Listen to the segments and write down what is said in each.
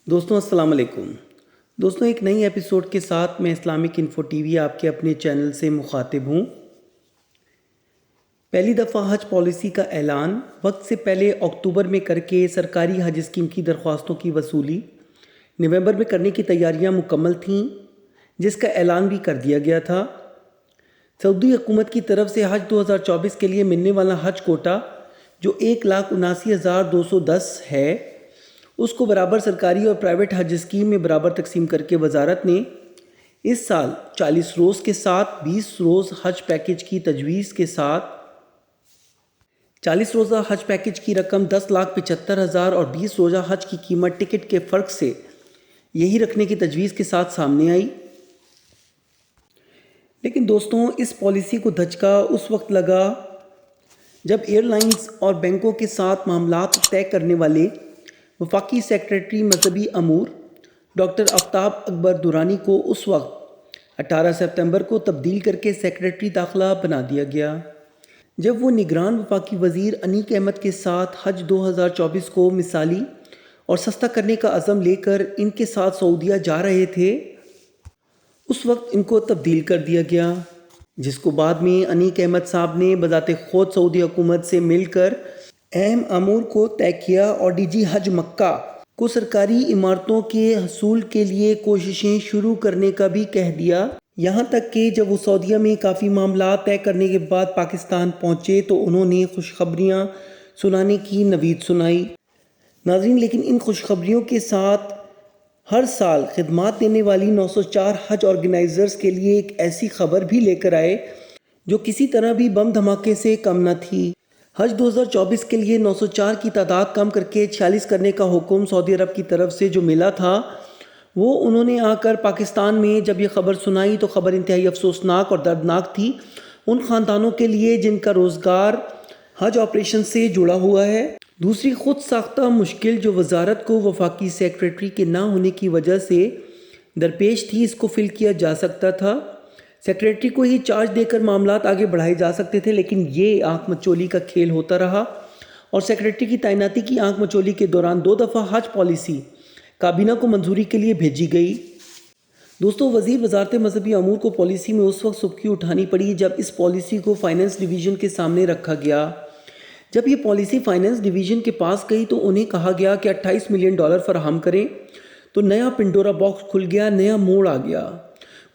دوستوں السلام علیکم۔ دوستوں ایک نئی ایپیسوڈ کے ساتھ میں اسلامک انفو ٹی وی آپ کے اپنے چینل سے مخاطب ہوں۔ پہلی دفعہ حج پالیسی کا اعلان وقت سے پہلے اکتوبر میں کر کے سرکاری حج اسکیم کی درخواستوں کی وصولی نومبر میں کرنے کی تیاریاں مکمل تھیں، جس کا اعلان بھی کر دیا گیا تھا۔ سعودی حکومت کی طرف سے حج 2024 کے لیے ملنے والا حج کوٹا جو 1,79,210 ہے، اس کو برابر سرکاری اور پرائیویٹ حج اسکیم میں برابر تقسیم کر کے وزارت نے اس سال 40 روز کے ساتھ 20 روز حج پیکج کی تجویز کے ساتھ 40 روزہ حج پیکج کی رقم 10,75,000 اور 20 روزہ حج کی قیمت ٹکٹ کے فرق سے یہی رکھنے کی تجویز کے ساتھ سامنے آئی۔ لیکن دوستوں اس پالیسی کو دھچکا اس وقت لگا جب ایئر لائنز اور بینکوں کے ساتھ معاملات طے کرنے والے وفاقی سیکریٹری مذہبی امور ڈاکٹر آفتاب اکبر درانی کو اس وقت 18 ستمبر کو تبدیل کر کے سیکریٹری داخلہ بنا دیا گیا، جب وہ نگران وفاقی وزیر انیک احمد کے ساتھ حج 2024 کو مثالی اور سستا کرنے کا عزم لے کر ان کے ساتھ سعودیہ جا رہے تھے۔ اس وقت ان کو تبدیل کر دیا گیا، جس کو بعد میں انیک احمد صاحب نے بذات خود سعودی حکومت سے مل کر اہم امور کو طے کیا اور ڈی جی حج مکہ کو سرکاری عمارتوں کے حصول کے لیے کوششیں شروع کرنے کا بھی کہہ دیا۔ یہاں تک کہ جب وہ سعودیہ میں کافی معاملات طے کرنے کے بعد پاکستان پہنچے تو انہوں نے خوشخبریاں سنانے کی نوید سنائی۔ ناظرین، لیکن ان خوشخبریوں کے ساتھ ہر سال خدمات دینے والی 904 حج آرگنائزرز کے لیے ایک ایسی خبر بھی لے کر آئے جو کسی طرح بھی بم دھماکے سے کم نہ تھی۔ حج 2024 کے لیے 904 کی تعداد کم کر کے 46 کرنے کا حکم سعودی عرب کی طرف سے جو ملا تھا، وہ انہوں نے آ کر پاکستان میں جب یہ خبر سنائی تو خبر انتہائی افسوسناک اور دردناک تھی ان خاندانوں کے لیے جن کا روزگار حج آپریشن سے جڑا ہوا ہے۔ دوسری خود ساختہ مشکل جو وزارت کو وفاقی سیکریٹری کے نہ ہونے کی وجہ سے درپیش تھی، اس کو فل کیا جا سکتا تھا۔ سیکریٹری کو ہی چارج دے کر معاملات آگے بڑھائے جا سکتے تھے، لیکن یہ آنکھ مچولی کا کھیل ہوتا رہا اور سیکریٹری کی تعیناتی کی آنکھ مچولی کے دوران 2 دفعہ حج پالیسی کابینہ کو منظوری کے لیے بھیجی گئی۔ دوستوں، وزیر وزارت مذہبی امور کو پالیسی میں اس وقت سبکی اٹھانی پڑی جب اس پالیسی کو فائنانس ڈویژن کے سامنے رکھا گیا۔ جب یہ پالیسی فائنانس ڈویژن کے پاس گئی تو انہیں کہا گیا کہ $28 ملین فراہم کریں، تو نیا پنڈورا باکس کھل گیا، نیا موڑ آ گیا۔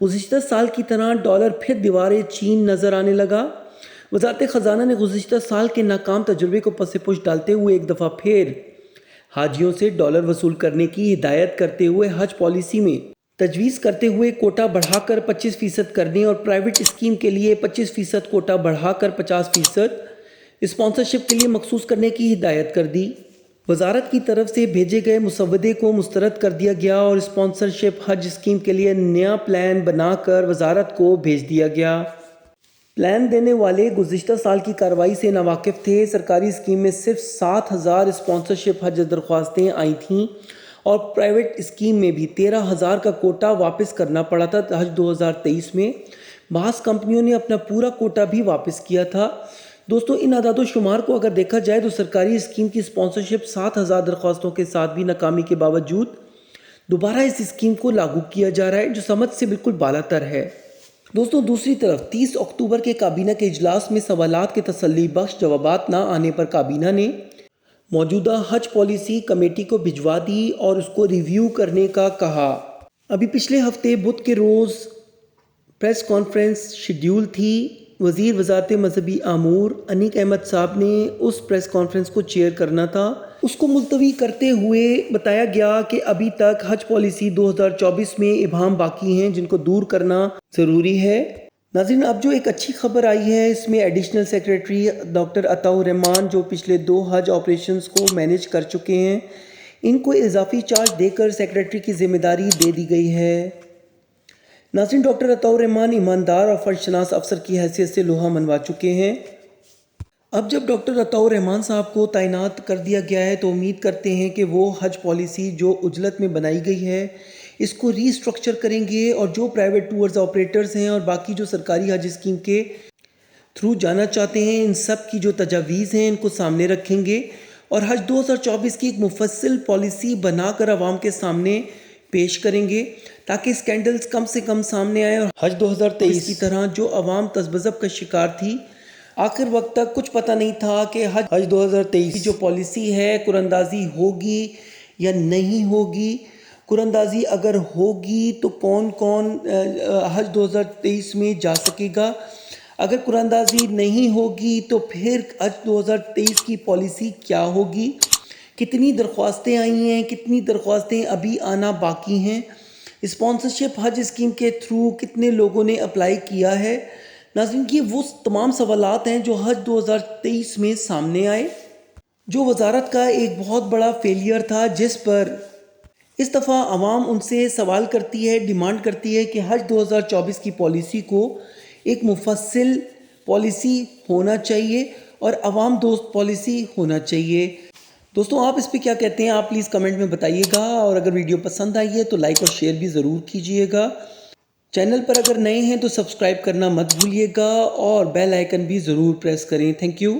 گزشتہ سال کی طرح ڈالر پھر دیوارے چین نظر آنے لگا۔ وزارت خزانہ نے گزشتہ سال کے ناکام تجربے کو پس پش ڈالتے ہوئے ایک دفعہ پھر حاجیوں سے ڈالر وصول کرنے کی ہدایت کرتے ہوئے حج پالیسی میں تجویز کرتے ہوئے کوٹا بڑھا کر 25% کرنے اور پرائیویٹ اسکیم کے لیے 25% کوٹا بڑھا کر 50% اسپانسرشپ کے لیے مخصوص کرنے کی ہدایت کر دی۔ وزارت کی طرف سے بھیجے گئے مسودے کو مسترد کر دیا گیا اور اسپانسرشپ حج اسکیم کے لیے نیا پلان بنا کر وزارت کو بھیج دیا گیا۔ پلان دینے والے گزشتہ سال کی کارروائی سے ناواقف تھے۔ سرکاری اسکیم میں صرف 7,000 اسپانسرشپ حج درخواستیں آئی تھیں اور پرائیویٹ اسکیم میں بھی 13,000 کا کوٹا واپس کرنا پڑا تھا۔ حج 2023 میں بعض کمپنیوں نے اپنا پورا کوٹا بھی واپس کیا تھا۔ دوستوں، ان اعداد و شمار کو اگر دیکھا جائے تو سرکاری اسکیم کی اسپانسرشپ 7,000 درخواستوں کے ساتھ بھی ناکامی کے باوجود دوبارہ اس اسکیم کو لاگو کیا جا رہا ہے، جو سمجھ سے بالکل بالا تر ہے۔ دوستوں، دوسری طرف 30 اکتوبر کے کابینہ کے اجلاس میں سوالات کے تسلی بخش جوابات نہ آنے پر کابینہ نے موجودہ حج پالیسی کمیٹی کو بھجوا دی اور اس کو ریویو کرنے کا کہا۔ ابھی پچھلے ہفتے بدھ کے روز پریس کانفرنس شیڈیول تھی۔ وزیر وزارت مذہبی امور انیک احمد صاحب نے اس پریس کانفرنس کو چیئر کرنا تھا۔ اس کو ملتوی کرتے ہوئے بتایا گیا کہ ابھی تک حج پالیسی 2024 میں ابہام باقی ہیں جن کو دور کرنا ضروری ہے۔ ناظرین، اب جو ایک اچھی خبر آئی ہے، اس میں ایڈیشنل سیکریٹری ڈاکٹر عطاء الرحمان جو پچھلے 2 حج آپریشنز کو مینیج کر چکے ہیں، ان کو اضافی چارج دے کر سیکریٹری کی ذمہ داری دے دی گئی ہے۔ ناظرین، ڈاکٹر عطاء الرحمان ایماندار اور فرض شناس افسر کی حیثیت سے لوہا منوا چکے ہیں۔ اب جب ڈاکٹر عطاء الرحمان صاحب کو تعینات کر دیا گیا ہے تو امید کرتے ہیں کہ وہ حج پالیسی جو عجلت میں بنائی گئی ہے اس کو ری اسٹرکچر کریں گے اور جو پرائیویٹ ٹورز آپریٹرز ہیں اور باقی جو سرکاری حج اسکیم کے تھرو جانا چاہتے ہیں، ان سب کی جو تجاویز ہیں ان کو سامنے رکھیں گے اور حج 2024 کی ایک مفصل پالیسی بنا کر عوام کے سامنے پیش کریں گے تاکہ اسکینڈلز کم سے کم سامنے آئے اور حج 2023 کی طرح جو عوام تذبذب کا شکار تھی آخر وقت تک کچھ پتہ نہیں تھا کہ حج 2023 کی جو پالیسی ہے قرآن اندازی ہوگی یا نہیں ہوگی، قرآن اندازی اگر ہوگی تو کون کون حج 2023 میں جا سکے گا، اگر قرآن اندازی نہیں ہوگی تو پھر حج 2023 کی پالیسی کیا ہوگی، کتنی درخواستیں آئی ہیں، کتنی درخواستیں ابھی آنا باقی ہیں، اسپانسرشپ حج اسکیم کے تھرو کتنے لوگوں نے اپلائی کیا ہے۔ ناظرین کی وہ تمام سوالات ہیں جو حج 2023 میں سامنے آئے، جو وزارت کا ایک بہت بڑا فیلئر تھا، جس پر اس دفعہ عوام ان سے سوال کرتی ہے، ڈیمانڈ کرتی ہے کہ حج 2024 کی پالیسی کو ایک مفصل پالیسی ہونا چاہیے اور عوام دوست پالیسی ہونا چاہیے۔ دوستوں آپ اس پہ کیا کہتے ہیں، آپ پلیز کمنٹ میں بتائیے گا، اور اگر ویڈیو پسند آئی ہے تو لائک اور شیئر بھی ضرور کیجئے گا۔ چینل پر اگر نئے ہیں تو سبسکرائب کرنا مت بھولیے گا اور بیل آئیکن بھی ضرور پریس کریں۔ Thank you.